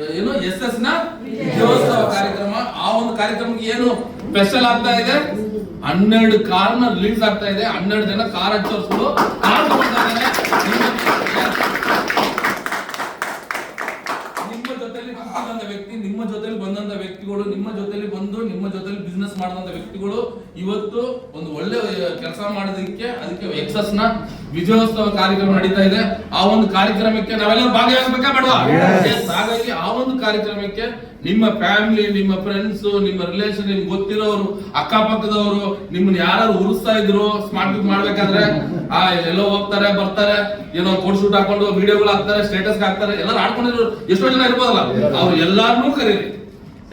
ಏನು SS ನ ವಿಜಯೋತ್ಸವ ಕಾರ್ಯಕ್ರಮ. ಆ ಒಂದು ಕಾರ್ಯಕ್ರಮಕ್ಕೆ ಏನು ಸ್ಪೆಷಲ್ ಆಗ್ತಾ ಇದೆ, 12 ಕಾರ್ನ ರಿಲೀಸ್ ಆಗ್ತಾ ಇದೆ. 12 ಜನ ಕಾರ್ ಹಚ್ಚೋರ್ಸ್ಗಳು ಕಾರ್ ತಗೊಳ್ತಾ ಇದ್ದಾರೆ. ನಿಮ್ಮ ಜೊತೆಲಿ ಬಂದಂತ ವ್ಯಕ್ತಿ, ನಿಮ್ಮ ಜೊತೆಲಿ ಬಂದಂತ ವ್ಯಕ್ತಿಗಳು, ನಿಮ್ಮ ಜೊತೆಲಿ ಬಂದು ನಿಮ್ಮ ಜೊತೆಲಿ ಬಿಸ್ನೆಸ್ ಮಾಡಿದಂತ ವ್ಯಕ್ತಿಗಳು ಇವತ್ತು ಒಂದು ಒಳ್ಳೆ ಕೆಲಸ ಮಾಡೋದಕ್ಕೆ ಅದಕ್ಕೆ ಎಕ್ಸಸ್ ನ ವಿಜಯೋತ್ಸವ ಕಾರ್ಯಕ್ರಮ ನಡೀತಾ ಇದೆ. ಆ ಒಂದು ಕಾರ್ಯಕ್ರಮಕ್ಕೆ ನಾವೆಲ್ಲರೂ ಭಾಗಿಯಾಗಬೇಕಾ ಬೇಡವಾ? ಹಾಗಾಗಿ ಆ ಒಂದು ಕಾರ್ಯಕ್ರಮಕ್ಕೆ ನಿಮ್ಮ ಫ್ಯಾಮಿಲಿ, ನಿಮ್ಮ ಫ್ರೆಂಡ್ಸ್, ನಿಮ್ಮ ರಿಲೇಷನ್, ನಿಮ್ಗೆ ಗೊತ್ತಿರೋರು, ಅಕ್ಕಪಕ್ಕದವರು ನಿಮ್ಮನ್ನ ಯಾರು ಉರಿಸ್ತಾ ಇದ್ರು ಸ್ಮಾರ್ಟ್ ವರ್ಕ್ ಮಾಡ್ಬೇಕಾದ್ರೆ ಎಲ್ಲೋ ಹೋಗ್ತಾರೆ ಬರ್ತಾರೆ, ಏನೋ ಫೋಟೋ ಶೂಟ್ ಹಾಕೊಂಡು ವಿಡಿಯೋಗಳು ಹಾಕ್ತಾರೆ, ಸ್ಟೇಟಸ್ ಹಾಕ್ತಾರೆ, ಎಲ್ಲರೂ ಆಡ್ಕೊಂಡಿದ್ರು ಎಷ್ಟೋ ಜನ ಇರ್ಬೋದಲ್ಲ, ಅವ್ರು ಎಲ್ಲಾರನ್ನೂ ಕರೀರಿ.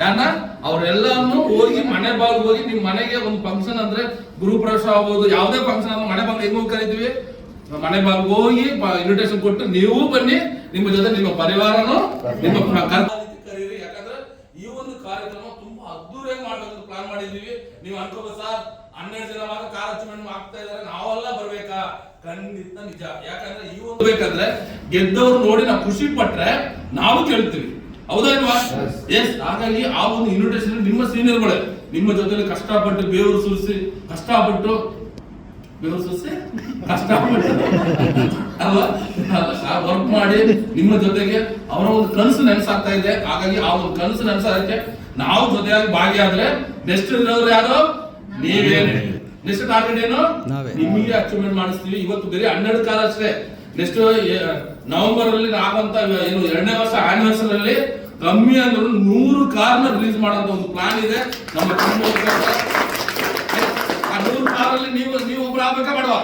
ಯಾರನ್ನ ಅವ್ರೆಲ್ಲಾನು ಹೋಗಿ ಮನೆ ಬಾಗಿಲು ಹೋಗಿ ನಿಮ್ ಮನೆಗೆ ಒಂದು ಫಂಕ್ಷನ್ ಅಂದ್ರೆ ಗೃಹಪ್ರವೇಶ ಆಗ್ಬೋದು, ಯಾವುದೇ ಫಂಕ್ಷನ್ ಅಂದ್ರೆ ಮನೆ ಬಾಗಿಲು ಹೆಂಗ್ ಕರಿತೀವಿ, ಮನೆ ಬಾಗಿಲು ಹೋಗಿ ಇನ್ವಿಟೇಷನ್ ಕೊಟ್ಟು ನೀವು ಬನ್ನಿ, ನಿಮ್ಮ ಜೊತೆ ನಿಮ್ಮ ಪರಿವಾರನು ನಿಮ್ಮ ಕರೀರಿ. ಯಾಕಂದ್ರೆ ಈ ಒಂದು ಕಾರ್ಯಕ್ರಮ ತುಂಬಾ ಅದ್ದೂರಿಯಾಗಿ ಮಾಡ್ಬೇಕಂತ ಪ್ಲಾನ್ ಮಾಡಿದೀವಿ. ನೀವು ಅನ್ಕೋಬಹುದು ಸರ್ 12 ಜನ ಮಾತ್ರ ಕಾರ್ ಅಚೀವ್ಮೆಂಟ್ ಆಗ್ತಾ ಇದಾರೆ, ನಾವೆಲ್ಲ ಬರ್ಬೇಕಾ? ಖಂಡಿತ ನಿಜ. ಯಾಕಂದ್ರೆ ಈ ಒಂದು ಬೇಕಂದ್ರೆ ಗೆದ್ದವ್ರು ನೋಡಿ ನಾವು ಖುಷಿ ಪಟ್ರೆ ನಾವು ಕೇಳ್ತೀವಿ, ಹೌದಾ ಇಲ್ವಾ? ಎಸ್. ಹಾಗಾಗಿ ಆ ಒಂದು ಇನ್ವಿಟೇಷನ್ ನಿಮ್ಮ ಸೀನಿಯರ್ಗಳೇ ನಿಮ್ಮ ಜೊತೆಲಿ ಕಷ್ಟಪಟ್ಟು ಬೇವರು ಸುರಿಸಿ ಕಷ್ಟಪಟ್ಟು ಅಲ್ವಾ ವರ್ಕ್ ಮಾಡಿ ನಿಮ್ಮ ಜೊತೆಗೆ ಅವರ ಒಂದು ಕನಸು ನೆನಸಾಗ್ತಾ ಇದೆ. ಹಾಗಾಗಿ ಆ ಒಂದು ಕನಸು ನೆನಸೋದಕ್ಕೆ ನಾವು ಜೊತೆಯಾಗಿ ಭಾಗಿಯಾದ್ರೆ ನೆಕ್ಸ್ಟ್ ಇರೋರು ಯಾರು? ನೀವೇನೆ. ನೆಕ್ಸ್ಟ್ ಟಾರ್ಗೆಟ್ ಏನು? ನಿಮಗೆ ಅಚೀವ್ಮೆಂಟ್ ಮಾಡಿಸ್ತೀವಿ. ಇವತ್ತು ಬರೀ 12 ಕಾರ್ ಅಷ್ಟೇ. ನೆಕ್ಸ್ಟ್ ನವೆಂಬರ್ ಅಲ್ಲಿ ಆಗುವಂತ ಏನು 2ನೇ ವರ್ಷ ಆನಿವರ್ಸರಿ ಅಲ್ಲಿ ಕಮ್ಮಿ ಅಂದ್ರೆ 100 ಕಾರ್ನ ರಿಲೀಸ್ ಮಾಡೋಂತ ಒಂದು ಪ್ಲಾನ್ ಇದೆ ನಮ್ಮ. ಆ 100 ಕಾರಲ್ಲಿ ನೀವು ಒಬ್ರು ಆಗ್ಬೇಕಾ ಬೇಡವಾ?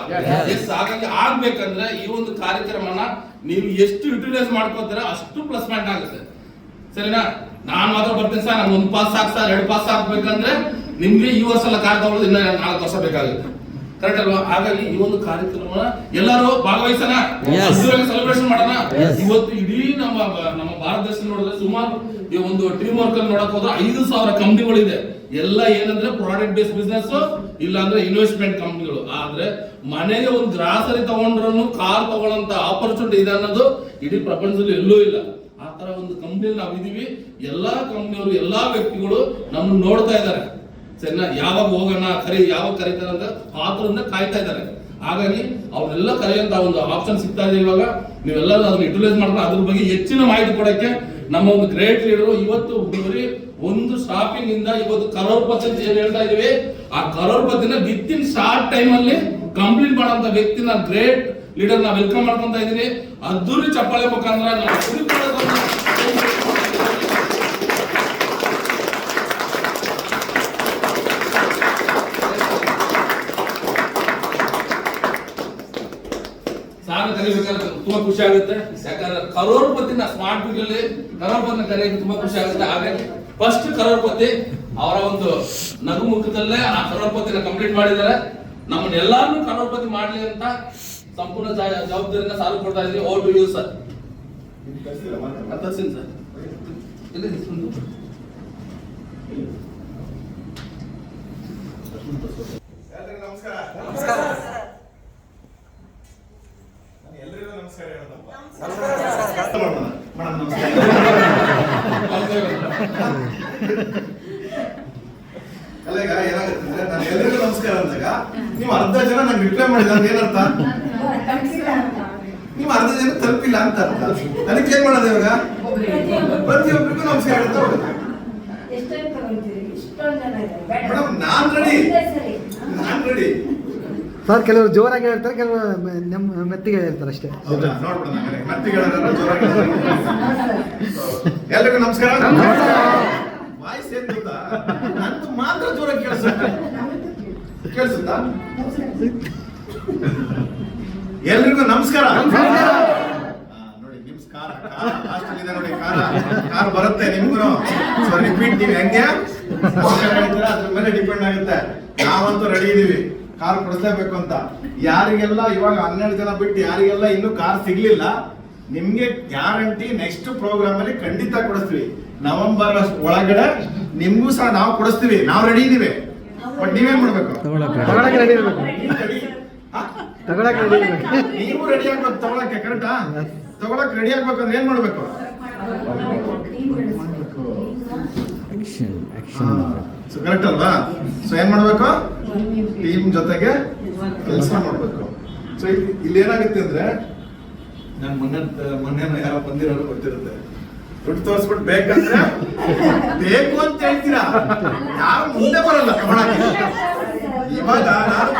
ಎಸ್. ಹಾಗಾಗಿ ಆಗ್ಬೇಕಂದ್ರೆ ಈ ಒಂದು ಕಾರ್ಯಕ್ರಮನ ನೀವು ಎಷ್ಟು ಯುಟಿಲೈಸ್ ಮಾಡ್ಕೋತೀರಾ ಅಷ್ಟು ಪ್ಲಸ್ ಪಾಯಿಂಟ್ ಆಗುತ್ತೆ. ಸರಿನಾ? ನಾನ್ ಮಾತ್ರ ಬರ್ತೀನಿ ಸರ್, ನಾನು 1 ಪಾಸ್ ಸಾಕು ಸರ್, 2 ಪಾಸ್ ಹಾಕ್ಬೇಕಂದ್ರೆ ನಿಮ್ಗೆ ಈ ವರ್ಷ ಎಲ್ಲ ಕಾರ್ ತಗೊಳ್ಳೋದು ಇನ್ನ 4 ವರ್ಷ ಬೇಕಾಗುತ್ತೆ. ಕರೆಕ್ಟ್ ಅಲ್ವಾ? ಹಾಗಾಗಿ ಈ ಒಂದು ಕಾರ್ಯಕ್ರಮ ಎಲ್ಲರೂ ಭಾಗವಹಿಸೋಣ, ಸೆಲೆಬ್ರೇಷನ್ ಮಾಡೋಣ. ಇವತ್ತು ಇಡೀ ನಮ್ಮ ಭಾರತ ದೇಶ ನೋಡಿದ್ರೆ ಸುಮಾರು ಈ ಒಂದು ಟೀಮ್ ವರ್ಕ್ ಅಲ್ಲಿ ನೋಡಕ್ ಹೋದ್ರೆ 5,000 ಕಂಪನಿಗಳಿದೆ. ಎಲ್ಲ ಏನಂದ್ರೆ ಪ್ರಾಡಕ್ಟ್ ಬೇಸ್ಡ್ ಬಿಸ್ನೆಸ್, ಇಲ್ಲ ಅಂದ್ರೆ ಇನ್ವೆಸ್ಟ್ಮೆಂಟ್ ಕಂಪನಿಗಳು. ಆದ್ರೆ ಮನೆಗೆ ಒಂದು ಗ್ರಾಸರಿ ತಗೊಂಡ್ರು ಕಾರ್ ತಗೊಳ್ಳೋಂತ ಆಪರ್ಚುನಿಟಿ ಇದೆ ಅನ್ನೋದು ಇಡೀ ಪ್ರಪಂಚದಲ್ಲಿ ಎಲ್ಲೂ ಇಲ್ಲ. ಆ ತರ ಒಂದು ಕಂಪನಿಯಲ್ಲಿ ನಾವು ಇದೀವಿ. ಎಲ್ಲಾ ಕಂಪನಿಯವರು, ಎಲ್ಲಾ ವ್ಯಕ್ತಿಗಳು ನಮ್ಮನ್ನು ನೋಡ್ತಾ ಇದ್ದಾರೆ. ಸರಿನಾ? ಯಾವಾಗ ಹೋಗೋಣ, ಯಾವಾಗ ಕರೀತಾರೆ ಅಂತ ಆತರಿಂದ ಕಾಯ್ತಾ ಇದ್ದಾರೆ. ಹಾಗಾಗಿ ಅವ್ರೆಲ್ಲ ಕರೆಯುವಂತ ಒಂದು ಆಪ್ಷನ್ ಸಿಗ್ತಾ ಇದೆ. ಇವಾಗ ನೀವೆಲ್ಲ ಅದನ್ನ ಯುಟಿಲೈಸ್ ಮಾಡ್ಕೊಂಡು ಅದ್ರ ಬಗ್ಗೆ ಹೆಚ್ಚಿನ ಮಾಹಿತಿ ಕೊಡಕ್ಕೆ ನಮ್ಮ ಒಂದು ಗ್ರೇಟ್ ಲೀಡರ್ ಇವತ್ತು ಬರೀ ಒಂದು ಶಾಪಿಂಗ್ ಇಂದ ಇವತ್ತು ಕರೋಡ್ಪತಿ ಏನ್ ಹೇಳ್ತಾ ಇದೀವಿ, ಆ ಕರೋಡ್ಪತಿನ ವಿತ್ ಇನ್ ಶಾರ್ಟ್ ಟೈಮ್ ಅಲ್ಲಿ ಕಂಪ್ಲೀಟ್ ಮಾಡುವಂತ ವ್ಯಕ್ತಿನ ಗ್ರೇಟ್ ಲೀಡರ್ ನಾ ವೆಲ್ಕಮ್ ಮಾಡ್ಕೊಂತ ಇದೀನಿ. ಅದ್ದೂರಿ ಚಪ್ಪಾಳೆ ಮುಖಾಂತರ ನಾವು ಕಲಿಬೇಕಾದ್ರೆ ತುಂಬಾ ಖುಷಿ ಆಗುತ್ತೆ. ಯಾಕಂದ್ರೆ ಕರೋಡ್ಪತಿನ ಸ್ಮಾರ್ಟ್ ಅಲ್ಲಿ ಕರೋಡ್ಪತಿನ ಕರೆಯೋಕೆ ತುಂಬಾ ಖುಷಿ ಆಗುತ್ತೆ. ಹಾಗಾಗಿ ಫಸ್ಟ್ ಕರೋಡ್ಪತಿ ಅವರ ಒಂದು ನಗು ಮುಖದಲ್ಲೇ ಆ ಕರೋಡ್ಪತಿನ ಕಂಪ್ಲೀಟ್ ಮಾಡಿದ್ದಾರೆ. ನಮ್ಮನ್ನ ಎಲ್ಲಾರನ್ನೂ ಕರೋಡ್ಪತಿ ಮಾಡ್ಲಿ ಅಂತ ಸಂಪೂರ್ಣ ಜವಾಬ್ದಾರಿನ ಸಾಲು ಕೊಡ್ತಾ ಇದ್ದೀವಿ. Over to you sir. Sir ನಮಸ್ಕಾರ. ಎಲ್ಲರಿಗೂ ನಮಸ್ಕಾರ ಹೇಳೋದಪ್ಪ. ಅಲ್ಲ, ಈಗ ಏನಾಗುತ್ತೆ, ನಾನು ಎಲ್ಲರಿಗೂ ನಮಸ್ಕಾರ ಅಂದಾಗ ನೀವು 10 ಜನ ನಂಗೆ ರಿಪ್ಲೈ ಮಾಡಿಲ್ಲ ಅಂತ ಏನರ್ಥ? ನೀವು 10 ಜನ ತಲುಪಿಲ್ಲ ಅಂತ ಅರ್ಥ. ಅದಕ್ಕೆ ಏನ್ ಮಾಡೋದು ಇವಾಗ? ಪ್ರತಿಯೊಬ್ಬರಿಗೂ ನಮಸ್ಕಾರ ಹೇಳ್ತಾ ಹೋಗೋದು. ಮೇಡಮ್ ನಾನ್ ರೆಡಿ. ಸರ್ ಕೆಲವರು ಜೋರಾಗಿ ಹೇಳ್ತಾರೆ, ಕೆಲವರು ಮೆತ್ತಿಗೆ ಹೇಳ್ತಾರೆ ಅಷ್ಟೇ. ಎಲ್ರಿಗೂ ನಮಸ್ಕಾರ. ವಾಯ್ಸ್ ಏನ್ ಗೊತ್ತಾ, ನಂದು ಮಾತ್ರ ಜೋರಾಗಿ ಕೇಳಿಸುತ್ತಾ? ಎಲ್ರಿಗೂ ನಮಸ್ಕಾರ. ನೋಡಿ ನಿಮ್ ನೋಡಿ ಕಾರ್ ಬರುತ್ತೆ ನಿಮ್ಗೂ. ಸೊ ರಿಪೀಟ್ ನೀವು ಹೆಂಗೆ ಅದ್ರ ಮೇಲೆ ಡಿಪೆಂಡ್ ಆಗುತ್ತೆ. ನಾವಂತೂ ರೆಡಿ ಇದೀವಿ ಕಾರ್ ಕೊಡಿಸ್ಲೇಬೇಕು ಅಂತ. ಯಾರಿಗೆಲ್ಲ ಇವಾಗ 12 ಜನ ಬಿಟ್ಟು ಯಾರಿಗೆಲ್ಲ ಇನ್ನೂ ಕಾರ್ ಸಿಗ್ಲಿಲ್ಲ, ನಿಮ್ಗೆ ಗ್ಯಾರಂಟಿ ನೆಕ್ಸ್ಟ್ ಪ್ರೋಗ್ರಾಮ್ ಅಲ್ಲಿ ಖಂಡಿತ ಕೊಡಿಸ್ತೀವಿ. ನವೆಂಬರ್ ಒಳಗಡೆ ನಿಮ್ಗೂ ಸಹ ನಾವು ಕೊಡಿಸ್ತೀವಿ. ನಾವು ರೆಡಿ ಇದೀವಿ. ಬಟ್ ನೀವೇನ್ ಮಾಡ್ಬೇಕು? ನೀವು ರೆಡಿ ಆಗ್ಬೇಕು ತಗೊಳಕ್ಕೆ. ಕರೆಕ್ಟಾ? ತಗೊಳಕ್ ರೆಡಿ ಆಗ್ಬೇಕಂದ್ರೆ ಏನ್ ಮಾಡ್ಬೇಕು? ಸೊ ಕರೆಕ್ಟ್ ಅಲ್ವಾ? ಸೊ ಏನ್ ಮಾಡ್ಬೇಕು? ಟೀಮ್ ಜೊತೆಗೆ ಕೆಲಸ ಮಾಡ್ಬೇಕು. ಸೊ ಇಲ್ಲಿ ಏನಾಗುತ್ತೆ ಅಂದ್ರೆ, ನಾನು ಮೊನ್ನೆ ಯಾರೋ ಬಂದಿರೋರು ಗೊತ್ತಿರುತ್ತೆ, ದುಡ್ಡು ತೋರಿಸ್ಬಿಟ್ಟು ಬೇಕಂದ್ರೆ ಬೇಕು ಅಂತ ಹೇಳ್ತೀರಾ, ಯಾರು ಮುಂದೆ ಬರಲ್ಲ ತಗೊಳಕ್ಕೆ. ಇವಾಗ ನಾನು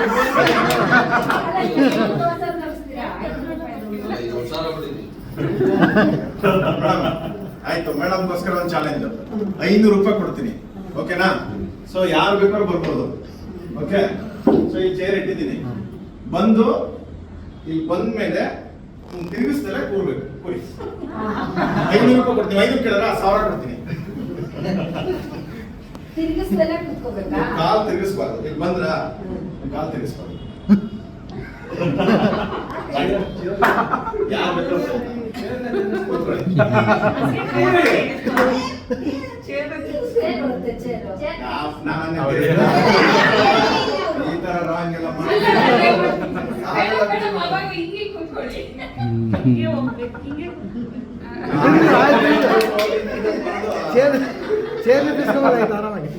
ಆಯ್ತು, ಮೇಡಮ್ಗೋಸ್ಕರ ಒಂದು ಚಾಲೆಂಜ್, 500 ರೂಪಾಯಿ ಕೊಡ್ತೀನಿ, ಓಕೆನಾ? ಸೊ ಯಾರು ಬೇಕಾದ್ರೂ ಬರ್ಬೋದು, ಓಕೆ? ಸೊ ಈ ಚೇರ್ ಇಟ್ಟಿದ್ದೀನಿ, ಬಂದು ಇಲ್ಲಿ ಬಂದ ಮೇಲೆ ತಿರುಗಿಸ್ದಲ್ಲೇ ಕೂರ್ಬೇಕು, ಕೂರಿ. 500 ರೂಪಾಯಿ ಕೊಡ್ತೀನಿ, 500 ಕೇಳಿದ್ರೆ 1000 ಕೊಡ್ತೀನಿ. ಕಾಲ್ ತಿರುಗಿಸ್ಬಾರ್ದು, ಇಲ್ಲಿ ಬಂದ್ರ ಕಾಲ್ ತಿರುಗಿಸ್ಬಾರ್ದು. ಯಾರು ಬೇಕಾದ್ರೂ ಕೂತ್ಕೊಳ್ಳಿ. ಈ ತರ ರಾಂಗ್ ಎಲ್ಲ ಚೇರ್ ನಿಲ್ಲಿಸ್ಕೊಬೋದಾಯ್ತು ಆರಾಮಾಗಿ.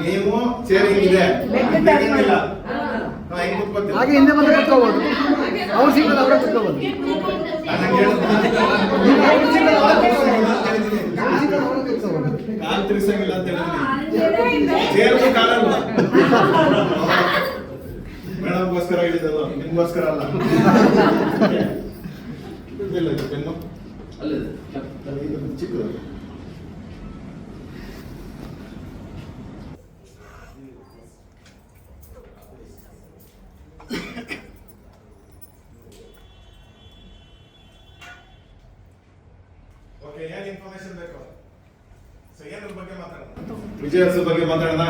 ನೀವು ಚೇರಿಂಗ್ ಇದೆ ಹಾಗೆ ಹಿಂದೆ ಬಂದು ಕುತ್ಕೋಬಹುದು, ಅವ್ರು ಸಿಕ್ಕಲ್ಲ ಅವರೇ ಕುತ್ಕೋಬಹುದು. ಕಾಲ್ ತಿರ್ಸಂಗಿಲ್ಲ ಅಂತ ಹೇಳಿದ್ರಿ, ಚೇರ್ಗೂ ಕಾಲಲ್ಲ. ಮೇಡಮ್ಗೋಸ್ಕರ ಹೇಳಿದಲ್ಲ, ನಿಮ್ಗೋಸ್ಕರ ಅಲ್ಲ. ಪೆನ್ನು ಚಿಕ್ಕದು. ಓಕೆ, ಏನ್ ಇನ್ಫಾರ್ಮೇಶನ್ ಬೇಕು? ಸೊ ಏದ್ರ ಬಗ್ಗೆ ಮಾತಾಡೋಣ? ವಿಜಯರ್ಸ್ ಬಗ್ಗೆ ಮಾತಾಡೋಣ.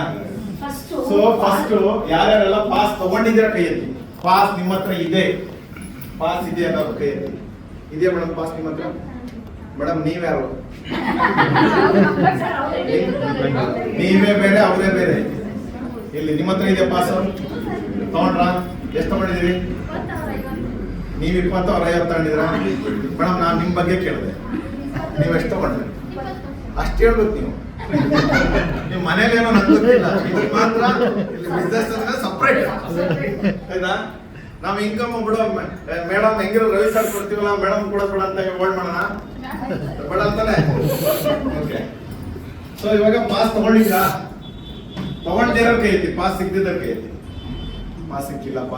ಸೊ ಫಸ್ಟ್ ಯಾರ್ಯಾರೆಲ್ಲ ಪಾಸ್ ತಗೊಂಡಿದ್ದೀರಾ ಕೈ ಎತ್ತಿ. ಪಾಸ್ ನಿಮ್ಮ ಹತ್ರ ಇದೆ, ಪಾಸ್ ಇದೆ ಅನ್ನೋರು ಕೈ ಎತ್ತಿ. ಇದೆಯಾ ಮೇಡಮ್ ಪಾಸ್ ನಿಮ್ಮ ಹತ್ರ? ಮೇಡಮ್ ನೀವ್ಯಾರು? ನೀವೇ ಬೇರೆ ಅವರೇ ಬೇರೆ. ಇಲ್ಲಿ ನಿಮ್ಮ ಹತ್ರ ಇದೆ ಪಾಸ್, ತಗೊಂಡ್ರಾ? ಎಷ್ಟು ತಗೊಂಡಿದ್ದೀರಿ? ನೀವು 20 ಅವ್ರು 50 ತಗೊಂಡಿದ್ದೀರಾ? ಮೇಡಮ್ ನಾನು ನಿಮ್ಮ ಬಗ್ಗೆ ಕೇಳಿದೆ, ನೀವು ಎಷ್ಟು ತಗೊಂಡ್ರಿ? ಅಷ್ಟು ಹೇಳ್ಬೇಕು ನೀವು. ನೀವು ಮನೇಲಿ ಏನೋ ನನ್ಗೆ ಗೊತ್ತಿಲ್ಲ, ಇಲ್ಲಿ ಮಾತ್ರ ಇಲ್ಲಿ ಬಿಸ್ನೆಸ್ ಅಂದ್ರೆ ಸಪ್ರೇಟ್ ಆಯ್ತಾ? ನಾವು ಇನ್ಕಮ್ ಬಿಡೋ ಮೇಡಮ್ ಹೆಂಗಿರೋ ರವಿ ಸರ್ ಕೊಡ್ತೀವಲ್ಲ, ಮೇಡಮ್ ಕೊಡೋದು ಬೇಡ ಅಂತ ಹೋಲ್ಡ್ ಮಾಡೋಣ, ಬೇಡ ಅಂತಾನೆ. ಓಕೆ, ಸೊ ಇವಾಗ ಪಾಸ್ ತಗೊಂಡಿದ್ರಾ? ತಗೊಂಡಿರೋ ಕೈ ಐತಿ, ಪಾಸ್ ಸಿಗ್ದಿದ್ದ ಕೈ ಐತಿ. ಪಾಸ್ ಸಿಕ್ಕಿಲ್ಲ.